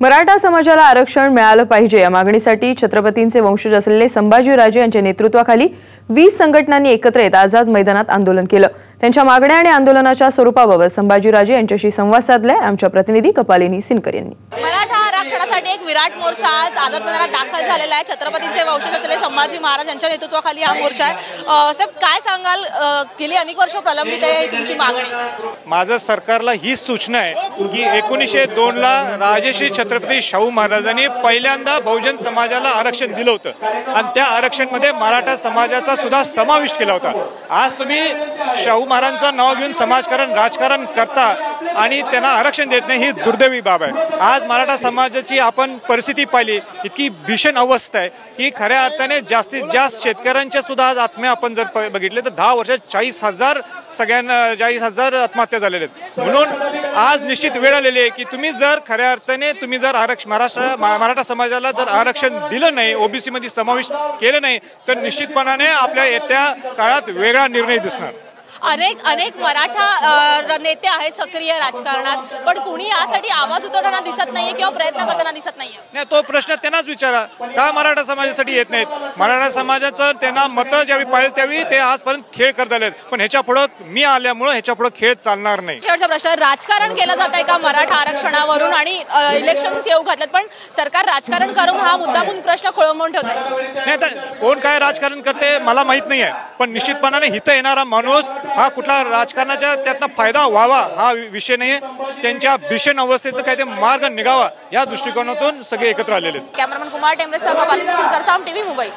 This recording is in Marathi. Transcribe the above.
मराठा समाजाला आरक्षण मिळालं पाहिजे या मागणीसाठी छत्रपतींचे वंशज असलेले संभाजीराजे यांच्या नेतृत्वाखाली 20 संघटनांनी एकत्र येत आझाद मैदानात आंदोलन केलं। त्यांच्या मागण्या आणि आंदोलनाच्या स्वरूपाबाबत संभाजीराजे यांच्याशी संवाद साधलाय आमच्या प्रतिनिधी कपालिनी सिनकर यांनी। मराठा आरक्षणासाठी एक विराट मोर्चा आज आझाद मैदानात दाखल झालेला आहे। छत्रपतींचे वंशज असलेले संभाजी महाराज यांच्या नेतृत्वाखाली हा मोर्चा आहे। साहेब, काय सांगाल, गेली अनेक वर्ष प्रलंबित आहे ही तुमची मागणी? माझं सरकारला ही सूचना आहे की 1902 ला राजश्री छत्रपती शाहू महाराजांनी पहिल्यांदा बहुजन समाजाला आरक्षण दिलं होतं आणि त्या आरक्षणमध्ये मराठा समाजाचा सुद्धा समावेश केला होता। आज तुम्ही शाहू महाराजांचं नाव घेऊन समाजकारण राजकारण करता आणि त्यांना आरक्षण देत नाही, ही दुर्दैवी बाब आहे। आज मराठा समाजाची आपण परिस्थिती पाहिली, इतकी भीषण अवस्था आहे की खऱ्या अर्थाने जास्तीत जास्त शेतकऱ्यांच्या सुद्धा आज आत्महत्या आपण जर बघितले तर 10 वर्षात 40,000 40,000 आत्महत्या झालेल्या आहेत। म्हणून आज निश्चित वेळ आलेली आहे की तुम्ही जर खऱ्या अर्थाने तुम्ही जर मराठा समाजाला जर आरक्षण दिलं नाही, ओबीसी मध्ये समावेश केलं नाही तर निश्चितपणाने आपल्या येत्या काळात वेगळा निर्णय दिसणार। अनेक मराठा नेते आहेत सक्रिय राजकारणात, पण कुणी यासाठी आवाज उठवताना दिसत नाहीये किंवा प्रयत्न करताना दिसत नाहीये। नाही, तो प्रश्न त्यांनाच विचारा, का मराठा समाजासाठी येत नाहीत? मराठा समाजाचं त्यांना मतं ज्यावेळी पाहिजे त्यावेळी ते आजपर्यंत खेळ करत आलेत, पण ह्याच्या पुढे मी आल्यामुळे ह्याच्या पुढे खेळ चालणार नाही। शेवटचा प्रश्न, राजकारण केलं जात आहे का मराठा आरक्षणावरून? आणि इलेक्शन्स येऊ घातलेत पण सरकार राजकारण करून हा मुद्दामून प्रश्न खोळंबवून ठेवत आहे। नाही, तर कोण काय राजकारण करते मला माहित नाही आहे, पण निश्चितपणाने हिथं येणारा माणूस हा कुठला राजकारणाचा त्यातनं फायदा व्हावा हा विषय नाही। त्यांच्या भीषण अवस्थेत काय ते मार्ग निघावा या दृष्टिकोनातून सगळे एकत्र आलेले आहेत। कॅमेरामन कुमार टेंबरेसह कपालिनी सिनकर, साम टीव्ही मुंबई।